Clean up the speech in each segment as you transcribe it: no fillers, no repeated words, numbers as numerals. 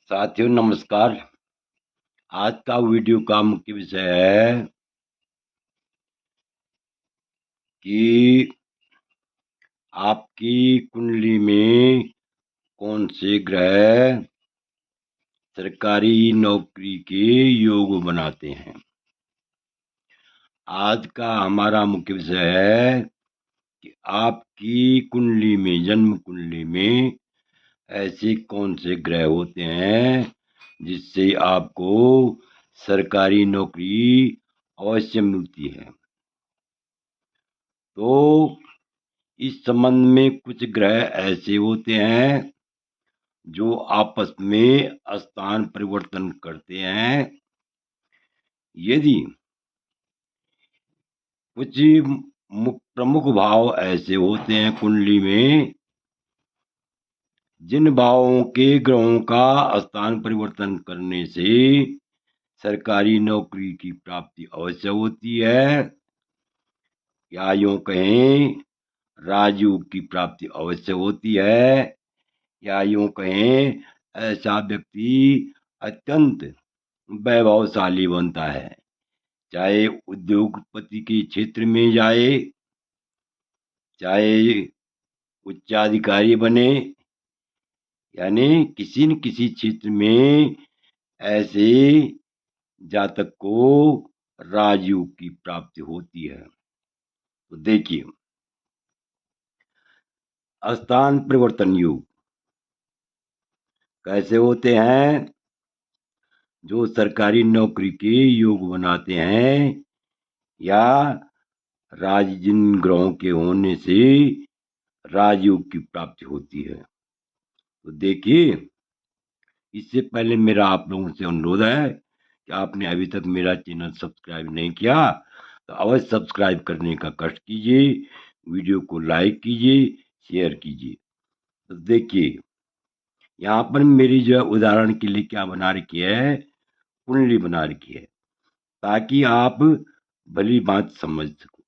साथियों नमस्कार। आज का वीडियो का मुख्य विषय है कि आपकी कुंडली में कौन से ग्रह सरकारी नौकरी के योग बनाते हैं। आज का हमारा मुख्य विषय है कि आपकी कुंडली में, जन्म कुंडली में ऐसे कौन से ग्रह होते हैं जिससे आपको सरकारी नौकरी अवश्य मिलती है। तो इस संबंध में कुछ ग्रह ऐसे होते हैं जो आपस में स्थान परिवर्तन करते हैं। यदि कुछ प्रमुख भाव ऐसे होते हैं कुंडली में जिन भावों के ग्रहों का स्थान परिवर्तन करने से सरकारी नौकरी की प्राप्ति अवश्य होती है, या यूं कहें राजयोग की प्राप्ति अवश्य होती है, या यूं कहें ऐसा व्यक्ति अत्यंत वैभवशाली बनता है। चाहे उद्योगपति के क्षेत्र में जाए, चाहे उच्चाधिकारी बने, यानी किसी न किसी क्षेत्र में ऐसे जातक को राजयोग की प्राप्ति होती है। तो देखिए, स्थान परिवर्तन योग कैसे होते हैं। जो सरकारी नौकरी के योग बनाते हैं या जिन ग्रहों के होने से राजयोग की प्राप्ति होती है। तो देखिए, इससे पहले मेरा आप लोगों से अनुरोध है कि आपने अभी तक मेरा चैनल सब्सक्राइब नहीं किया तो अवश्य सब्सक्राइब करने का कष्ट कीजिए, वीडियो को लाइक कीजिए, शेयर कीजिए। तो देखिए, यहाँ पर मेरी जो उदाहरण के लिए क्या बना रखी है, कुंडली बना रखी है ताकि आप भली बात समझ सको।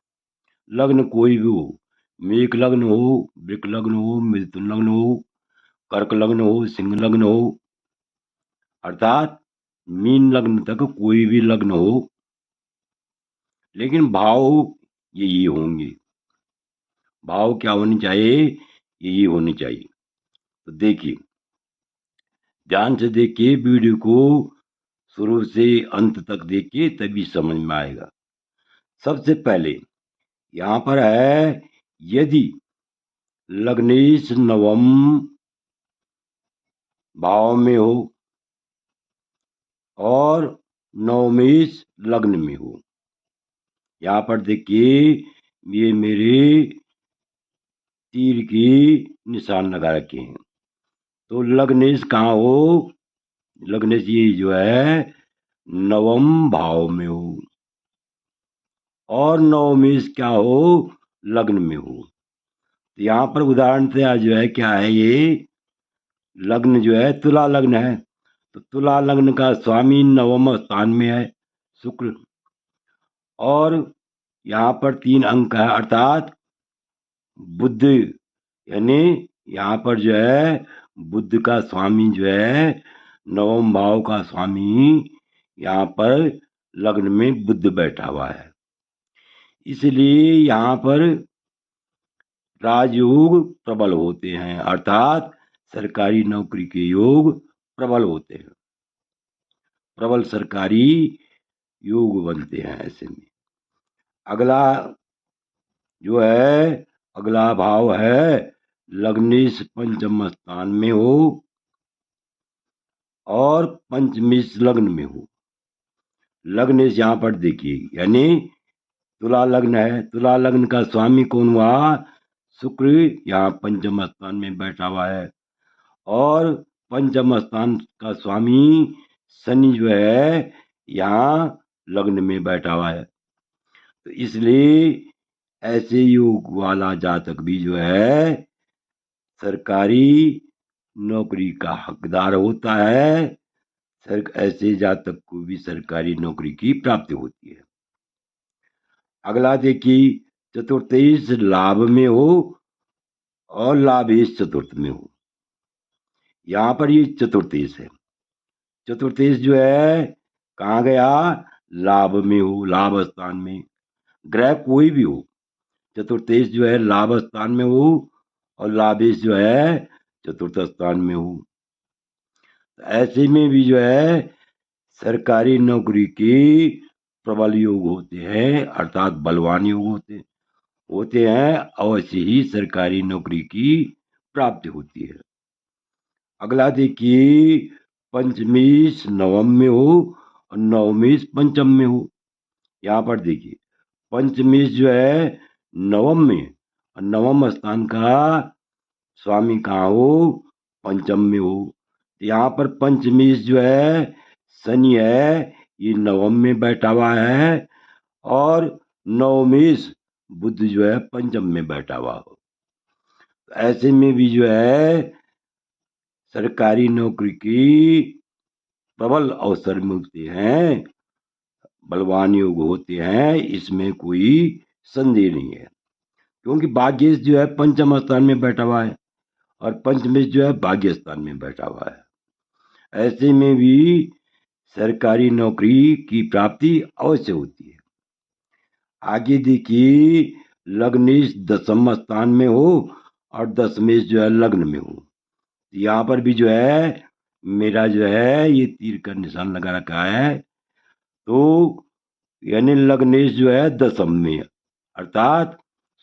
लग्न कोई भी हो, मेष लग्न हो, वृक लग्न हो, मिथुन लग्न हो, कर्क लग्न हो, सिंह लग्न हो, अर्थात मीन लग्न तक कोई भी लग्न हो, लेकिन भाव यही होंगे। भाव क्या होनी चाहिए, यही होनी चाहिए। तो देखिए, ध्यान से देखिए, वीडियो को शुरू से अंत तक देखिए तभी समझ में आएगा। सबसे पहले यहाँ पर है, यदि लग्नेश नवम भाव में हो और नवमेश लग्न में हो। यहाँ पर देखिए, ये मेरे तीर की निशान लगा रखे हैं। तो लग्नेश कहाँ हो, लग्नेश ये जो है नवम भाव में हो और नवमेश क्या हो, लग्न में हो। तो यहाँ पर उदाहरण से आज जो है क्या है, ये लग्न जो है तुला लग्न है। तो तुला लग्न का स्वामी नवम स्थान में है शुक्र, और यहाँ पर 3 अंक है, अर्थात बुध, यानी यहाँ पर जो है बुध का स्वामी जो है, नवम भाव का स्वामी यहाँ पर लग्न में बुध बैठा हुआ है। इसलिए यहाँ पर राजयोग प्रबल होते हैं, अर्थात सरकारी नौकरी के योग प्रबल होते हैं, प्रबल सरकारी योग बनते हैं ऐसे में। अगला जो है, अगला भाव है लग्नेश पंचम स्थान में हो और पंचमेश लग्न में हो। लग्नेश यहाँ पर देखिए, यानी तुला लग्न है, तुला लग्न का स्वामी कौन हुआ, शुक्र यहाँ पंचम स्थान में बैठा हुआ है, और पंचम स्थान का स्वामी शनि जो है यहाँ लग्न में बैठा हुआ है। तो इसलिए ऐसे योग वाला जातक भी जो है सरकारी नौकरी का हकदार होता है। ऐसे जातक को भी सरकारी नौकरी की प्राप्ति होती है। अगला देखिए, चतुर्थेश लाभ में हो और लाभेश चतुर्थ में हो। यहाँ पर ये चतुर्थेश है, चतुर्थेश जो है कहाँ गया, लाभ में हो, लाभ स्थान में। ग्रह कोई भी हो, चतुर्थेश जो है लाभ स्थान में हो और लाभेश जो है चतुर्थ स्थान में हो। ऐसे में भी जो है सरकारी नौकरी के प्रबल योग होते हैं, अर्थात बलवान योग होते हैं, अवश्य ही सरकारी नौकरी की प्राप्ति होती है। अगला देखिए, पंचमेश नवम में हो और नवमेश पंचम में हो। यहाँ पर देखिए पंचमेश जो है नवम में, और नवम स्थान का स्वामी कहाँ हो, पंचम में हो। यहाँ पर पंचमेश जो है शनि है, ये नवम में बैठा हुआ है, और नवमेश बुध जो है पंचम में बैठा हुआ हो। ऐसे में भी जो है सरकारी नौकरी की प्रबल अवसर मिलते हैं, बलवान योग होते हैं, इसमें कोई संदेह नहीं है। क्योंकि भाग्येश जो है पंचम स्थान में बैठा हुआ है और पंचमेश जो है भाग्य स्थान में बैठा हुआ है। ऐसे में भी सरकारी नौकरी की प्राप्ति अवश्य होती है। आगे देखिए, लग्नेश दसम स्थान में हो और दशमेश जो है लग्न में हो। यहाँ पर भी जो है मेरा जो है ये तीर का निशान लगा रखा है, तो यानी लग्नेश जो है दसम में, अर्थात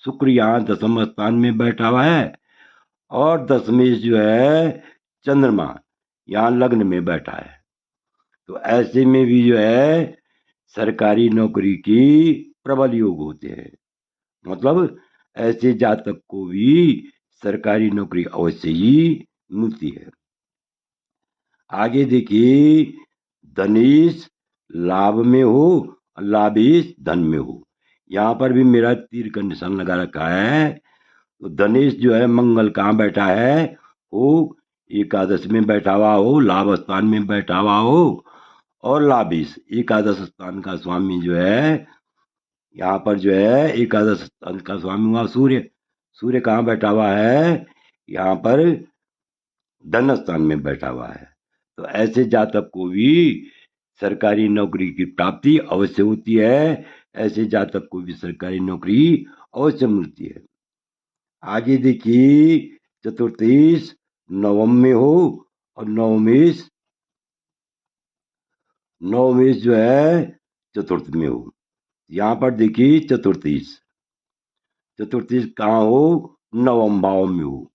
शुक्र यहाँ दसम स्थान में बैठा हुआ है और दशमेश जो है चंद्रमा यहाँ लग्न में बैठा है। तो ऐसे में भी जो है सरकारी नौकरी की प्रबल योग होते हैं। मतलब ऐसे जातक को भी सरकारी नौकरी अवश्य ही मिलती है। आगे देखिए, धनेश लाभ में हो, लाभेश धन में हो। यहाँ पर भी मेरा तीर का निशान लगा रखा है। तो धनेश जो है मंगल कहाँ बैठा है, हो एकादश में बैठा हुआ हो, लाभ स्थान में बैठा हुआ हो, और लाभेश एकादश स्थान का स्वामी जो है, यहाँ पर जो है एकादश स्थान का स्वामी हुआ सूर्य। सूर्य कहाँ बैठा हुआ है, यहाँ पर धन स्थान में बैठा हुआ है। तो ऐसे जातक को भी सरकारी नौकरी की प्राप्ति अवश्य होती है, ऐसे जातक को भी सरकारी नौकरी अवश्य मिलती है। आगे देखिए, चतुर्थेश नवम में हो और नवमेश जो है चतुर्थ में हो। यहाँ पर देखिए चतुर्थेश कहाँ हो, नवम भाव में हो,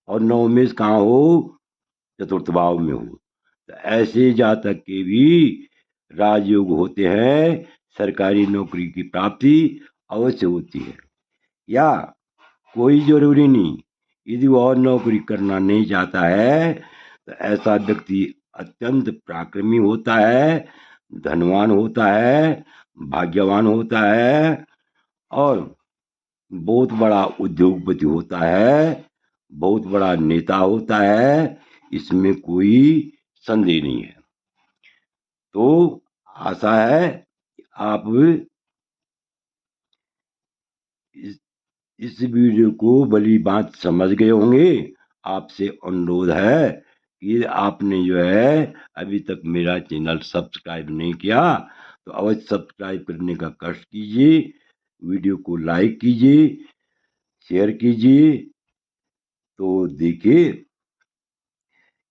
और नवमेश कहाँ हो, चतुर्थ भाव में हो। तो ऐसे जातक के भी राजयोग होते हैं, सरकारी नौकरी की प्राप्ति अवश्य होती है। या कोई जरूरी नहीं, यदि वह नौकरी करना नहीं चाहता है तो ऐसा व्यक्ति अत्यंत पराक्रमी होता है, धनवान होता है, भाग्यवान होता है, और बहुत बड़ा उद्योगपति होता है, बहुत बड़ा नेता होता है, इसमें कोई संदेह नहीं है। तो आशा है आप इस वीडियो को भली बात समझ गए होंगे। आपसे अनुरोध है कि आपने जो है अभी तक मेरा चैनल सब्सक्राइब नहीं किया तो अवश्य सब्सक्राइब करने का कष्ट कीजिए, वीडियो को लाइक कीजिए, शेयर कीजिए। तो देखिए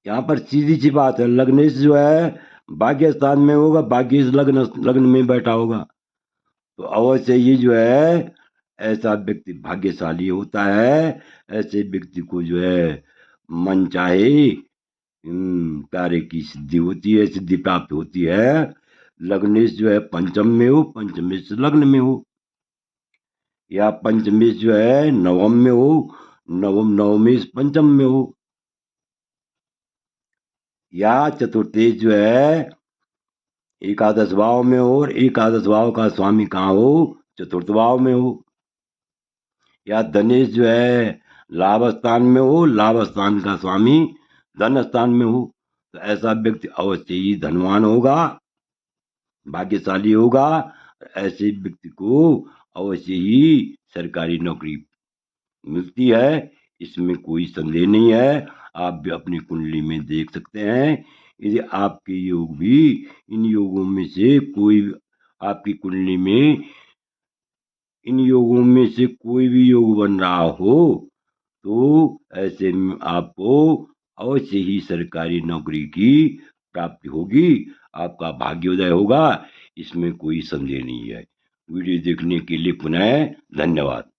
यहाँ पर सीधी सी बात है, लग्नेश जो है भाग्य स्थान में होगा, भाग्य लग्न में बैठा होगा, तो अवश्य ये जो है ऐसा व्यक्ति भाग्यशाली होता है। ऐसे व्यक्ति को जो है मन चाहे कार्य की सिद्धि होती है, सिद्धि प्राप्त होती है। लग्नेश जो है पंचम में हो, पंचमेश लग्न में हो, या पंचमेश जो है नवम में हो, नवमेश पंचम में हो, या चतुर्थेश जो है एकादश भाव में हो और एकादश भाव का स्वामी कहाँ हो, चतुर्थ भाव में हो, या धनेश जो है लाभ स्थान में हो, लाभ स्थान का स्वामी धन स्थान में हो। तो ऐसा व्यक्ति अवश्य ही धनवान होगा, भाग्यशाली होगा। ऐसे व्यक्ति को अवश्य ही सरकारी नौकरी मिलती है, इसमें कोई संदेह नहीं है। आप भी अपनी कुंडली में देख सकते हैं यदि आपके योग भी इन योगों में से कोई आपकी कुंडली में इन योगों में से कोई भी योग बन रहा हो तो ऐसे में आपको अवश्य ही सरकारी नौकरी की प्राप्ति होगी, आपका भाग्योदय होगा, इसमें कोई संदेह नहीं है। वीडियो देखने के लिए पुनः धन्यवाद।